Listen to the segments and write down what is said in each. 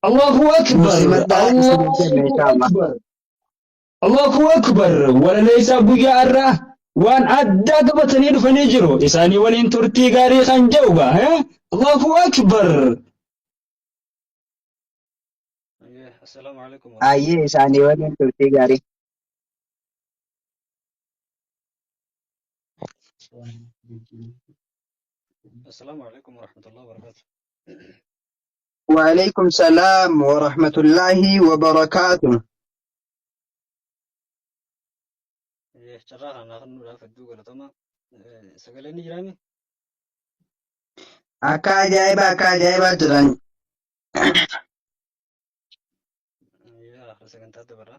الله أكبر مسلمات ده الله اسم الجنة إن شاء الله. أكبر الله أكبر ولا ليس بويا الرا وان أدى قبتني فنجرو إساني ولين ترتي غاري خنجوبا ها الله أكبر. السلام عليكم ورحمة أيه الله إساني وبركاته. ولين تلتي غاري. السلام عليكم ورحمة الله وبركاته. وعليكم السلام ورحمة الله وبركاته. شراها ناخذ نورا في الدوغة لتما سجلني جرامي أكا جايبا جران. يا آخر سجنتات برا.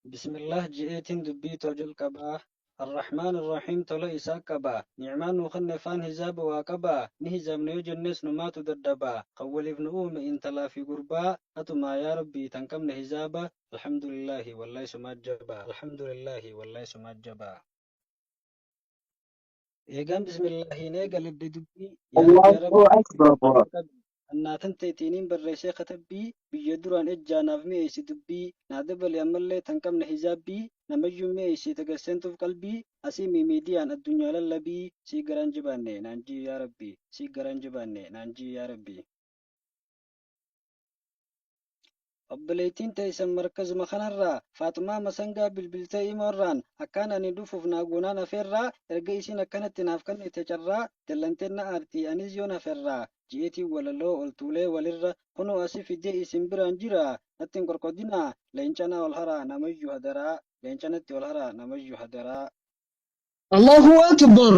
بسم الله جئتين دبي توجل كبا الرحمن الرحيم تولى إساء كبا نعمان وخنفان هزاب واكبا نهزام نيوجن نس نماتو دردبا قول ابن أم إن تلا في قربا أتما يا ربي تنكم نهزابا الحمد لله والله سمات جبا الحمد لله والله سمات جبا إيجان بسم الله نيجا للدبي يا رب الله يا رب أكبر. annaatin teetiniin barreessee katabbii biyya duraan ejjaanaaf mi'eessi dubbii naa dabali ammallee tan qabna hijaabbii namayyuu mi'eessi tagarsentuuf qalbii asii miidiyaan addunyaa lallabii sii garaan jibaanne naanjii yaa rabbi sii garaan jibaanne naanjii yaa rabbi. obboleettiin teessan markazuma kanarraa Faaxumaa Masangaa bilbiltee himoorraan akkaan ani dhufuuf naagoonaan hafeerraa erga isiin akkanatti naaf kennite carraa dallanteen na aartii anis yoon hafeerraa ji'eetiin walaloo ol tuulee walirra kunoo asii fidee isin biraan jira nattiin qorqodinaa leencanaa ol haraa namayyuu hadaraa leencanatti ol haraa namayyuu hadaraa. الله أكبر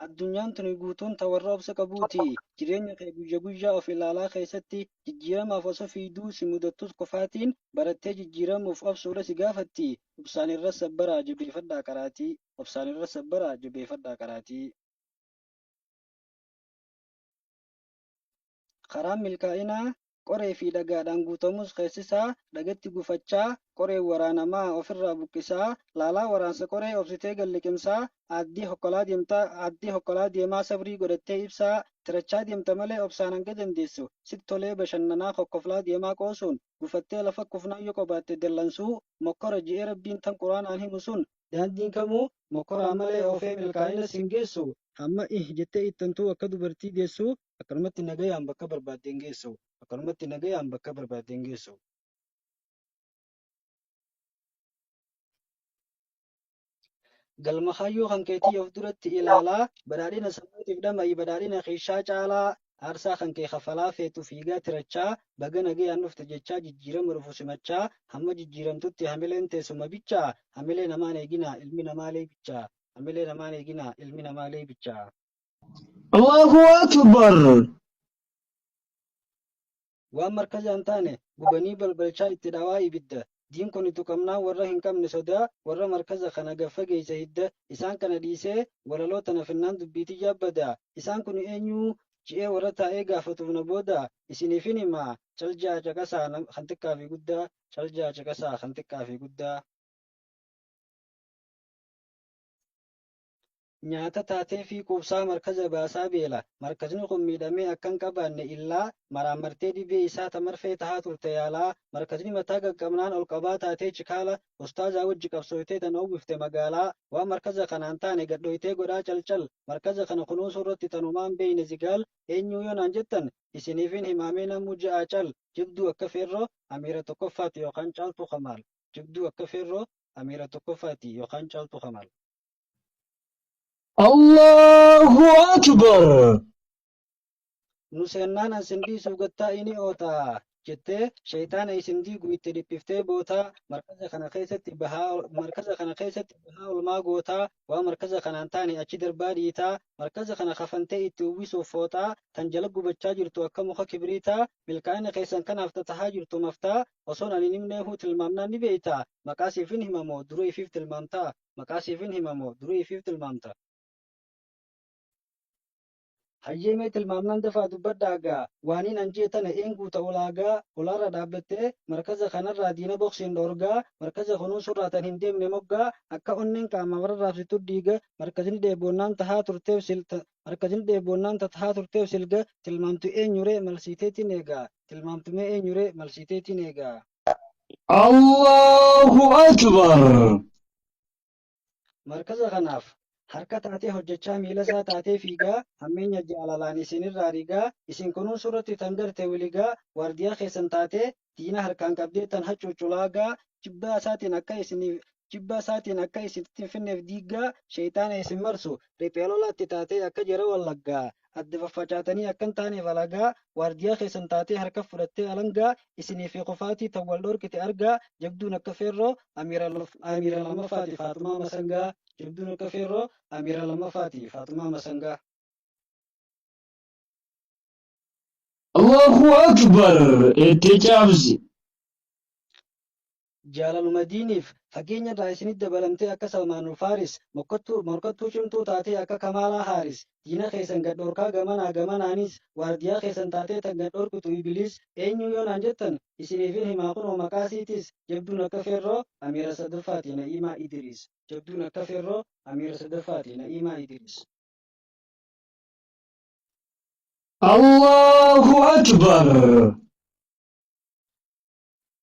Addunyaan tuni guutuun warra obsa qabuuti. Jireenya kee guyyaa guyyaa of ilaalaa keessatti jijjiiramaaf osoo fiiduu si mudattus qofaatiin barattee jijjiiramuuf obsuudha si gaafatti. Obsaan irra sabbaraa jabeeffadhaa qaraatii. Obsaan irra sabbaraa jabeeffadhaa qaraatii. Karaan milkaa'inaa qoree fi dhagaadhaan guutamus keessisaa dhagatti gufachaa qoree waraanamaa ofirraa buqqisaa laalaa waraansa qoree obsitee galliqimsaa aaddii hokkolaa deemaa sabrii godhattee ibsaa tirachaa deemta malee obsaan hanga dandeessu sit tolee bashannanaa kokkoflaa deemaa qoosuun gufattee lafa kufnaa yoo qabaatte dallansuu mokkora ji'ee rabbiin tan quraanaan himu sun daandiin kamuu mokkoraa malee ofee milkaa'ina sin geessu hamma jettee ittantuu akka dubartii deessu akkanumatti nagayaan bakka barbaaddeen geessu akkanumatti nagayaan bakka barbaaddeen geessu. Galma hayyuu kan keetii of duratti ilaalaa badhaadhina sammuutiif dhama'i badhaadhina keeshaa caalaa aarsaa kan kee kafalaa feetu fiigaa tirachaa baga nagayaan dhufte jechaa jijjiirama dhufu simachaa hamma jijjiiramtutti hamileen teessuma bichaa hamilee namaan eeginaa ilmi namaa leebichaa hamilee namaan eeginaa ilmi namaa leebichaa. الله أكبر Waan markazaan taane gubanii balbalchaa itti dhawaa ibidda. Diin kun tuqamnaan warra hin qabne sodaa warra markaza kana gaffa geessa hidda isaan kana dhiisee walaloo tana finnaan dubbiitii yaabbada. Isaan kun eenyuu ji'ee warra taa'ee gaafatuuf na booda isiniifin himaa caljaa caqasaa kan xiqqaa fi guddaa caljaa caqasaa kan xiqqaa fi guddaa. Nyaata taatee fi quubsaa markaza baasaa beela. Markazni kun miidhamee akkan qabaanne illaa maraamartee dhibee isaa tamarfee tahaa turte yaalaa. Markazni mataa qaqqabnaan ol qabaa taatee chikaala. Ustaazaa wajji qabsooytee tan uwwifte magaalaa. Waan markaza kanaan taane gadhooytee godhaa calcal. Markaza kana kunuunsuu irratti tanumaan beeyne zigaal. Eenyuu yoonaan jettan isiniifin himaamee namuu ja'a cal. Jibduu akka feerroo amiira tokkoffaati yookaan caaltu kamaal. Jibduu akka feerroo amiira tokkoffaati yookaan caaltu kamaal. الله أكبر Nu seennaan asin dhiisuuf gattaa ini ootaa jettee shayitaana isin diigu itti dhiphiftee bootaa markaza kana keessatti bahaa olmaa gootaa waa markaza kanaan taane achi darbaa dhiitaa markaza kana kafantee itti uwwisuuf fooxaa tan jala gubachaa jirtu akka muka kibriitaa milkaa'ina keessan kanaaf tatahaa jirtu maftaa osoon ani nimneehuu tilmaamnaan ni beeytaa maqaa siifin himamoo duruu ifiif tilmaamtaa maqaa siifin himamoo duruu ifiif tilmaamta. hayyee tilmaamnaan dafaa dubbadhaagaa waaniin anjeetana eenguuta ulaagaa ulaarra dhaabbattee markaza kanarraa diina boksiin dhoorgaa markaza kunuu surraatan hin deemne moggaa akka onneen qaama warra raabsitu dhiiga markazni dheeboonnaan tahaa turteef silga tilmaamtu eenyuree malsiiteetiin eegaa tilmaamtumee eenyuree malsiiteetiin eegaa. Allahu Akbar. Markaza kanaaf harka taatee hojjechaa miila isaa taatee fiigaa hammeenya jaalalaan isinirraa rigaa isin kunuun surratti tan garte wiligaa waardiyaa keessan taatee diina harkaan qabdee tan hacuuculaagaa jibbaa isaatiin akka isinitti hin finneef diiggaa sheeyxaana isin marsu riphee lolaatti taatee akka jara wallaggaa adda faffacaatanii akkan taaneef alagaa waardiyaa keessan taatee harka fudhattee alangaa isinii fi qofaatii tan wal dhorkite argaa jabduun akka feerroo amiira lamaffaati Faatumaa Masangaa jabduun akka feerroo amiira lamaffaati Faatumaa Masangaa. Allahu Akbar. Itti cabsi. Jaalaluma diiniif fageenya irraa isinitti dabalamtee akka Salmaanul Faaris morkattuu cimtuu taatee akka Kamaalaa Haaris diina keessan gadhoorkaa gamanaanis waardiyaa keessan taatee tan gadhoorkitu Ibiliis eenyu yoo naan jettan isiniifin himaa kunoo maqaasiitis jabduun akka feerroo amiira sadaffaati Na'iimaa Idriis jabduun akka feerroo amiira sadaffaati Na'iimaa Idriis. Allahu Akbar.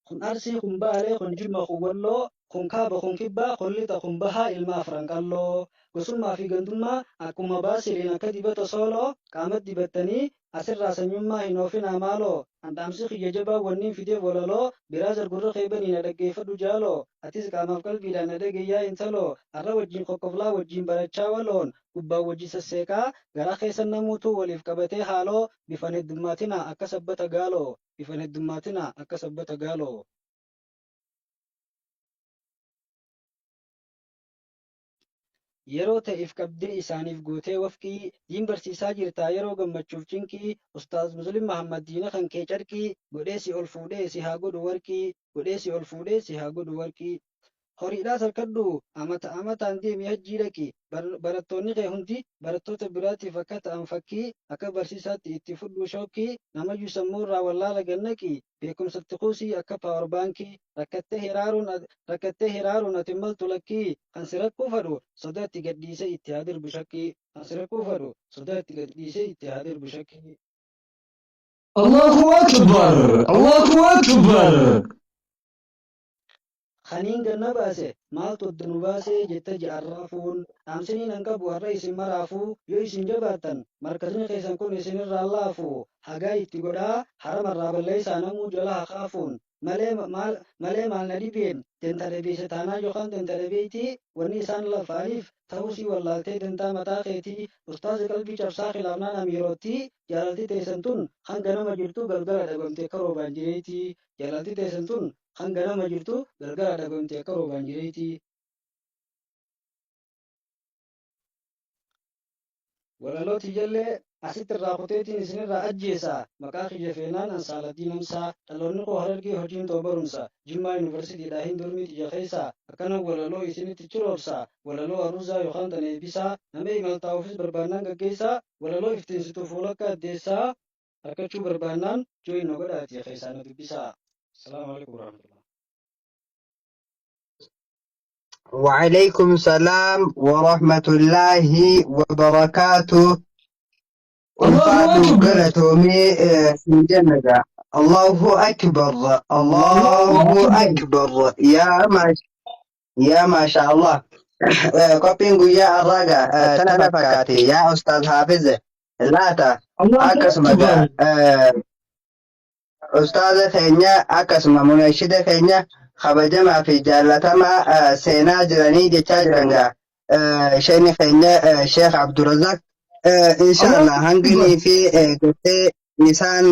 Kun arsii kun baalee kun jimma kun walloo kun kaaba kun kibbaa kun lixa kun bahaa ilma afran qalloo gosummaa fi gandummaa akkuma baasiliin akka dibata sooloo qaamatti dibattanii asirraa sanyummaa hin oofinaa maaloo handhaamsi xiyya jabaa wanniin fidee walaloo biraa zargurra keebanii na dhaggeeffadhu jaaloo atis qaamaaf qalbiidhaan na dhageeyyaa intaloo har'a wajjiin qoqqoflaa wajjiin barachaa waloon gubbaa wajji sasseeqaa garaa keessan namuutuu waliif qabatee haaloo bifan heddummaatinaa akka sabbata gaaloo bifan heddummaatinaa akka sabbata gaaloo. Yeroo ta'eef qabdee isaaniif gootee wafqii diin barsiisaa jirtaa yeroo gammachuuf cinqii Ustaaz Muslim Mahammad diina kan kee carqii godhee si ol fuudhee si haa godhu warqii godhee si ol fuudhee si haa godhu warqii. Horiidhaas harkadhu amataan deemee hajjii dhaqi barattoonni kee hundi barattoota biraatiif akka ta'an fakkii akka barsiisaatti itti fudhu shookkii namayyuu sammuu irraa wallaala gannaqi beekumsatti kuusii akka paawar baankii rakkattee hiraaruun ati maltu lakkii kan si rakkuu fadhu sodaatti gadhiisee itti haa dirbu shakkii kan si rakkuu fadhu sodaatti gadhiisee itti haa dirbu shakkii. Allahu Akbar. Allahu Akbar. Khaniin ganna baase maaltu adda nu baasee jetta ja'arraafuun dhaamsiniin an qabu har'a isin maraafuu yoo isin jabaattan markazni keessan kun isinirraa laafu hagaa itti godhaa haramarraa balleessaa namuu jala haqaafuun malee maal na dhibeen tenta dhabeessa taanaa yookaan tenta dhabeetii wanni isaan lafaaniif ta'uusii wallaaltee tentaa mataa keetii ustaazi qalbii cabsaa khilaafnaan amiirootii jaalalti teessan tun hanga nama jirtu galgala dhabamte akka roobaan jireetii jaalalti teessan tun hanga nama jirtu galgala dhabamte akka roobaan jireetii. Walalooti jallee asitti irraa kuteetiin isinirraa ajjeesa maqaa kiyya feenaan ansaaladii namsaa dhaloonni koo harargee hojiin too barumsa jimmaa yuunivarsiitiidhaa hin dormii xiyya keessa akkana walaloo isinitti ciroorsa walaloo aruuzaa yookaan tan eebbisaa namee imaltaa'uufis barbaannaan gaggeessaa walaloo iftiinsituu fuulakka addeessaa harkachuu barbaannaan jooyin no godhaati keessaa na dubbisaa. Assalaamu alaikum warahmatullah. وعليكم السلام ورحمة الله وبركاته. Allahu Akbar. قلتومي في الجنة. الله أكبر الله أكبر يا ما شاء الله. كوبينغو يا الرجا تنفكاتي يا أستاذ حافظ لا Allahu أكسم Akbar. أستاذ خينيا أكسم منشد خينيا خبجما في جالتما سينا جراني جتا جرانجا شيني خينيا شيخ عبد الرزاق إن شاء الله هنقني في قصة إنسان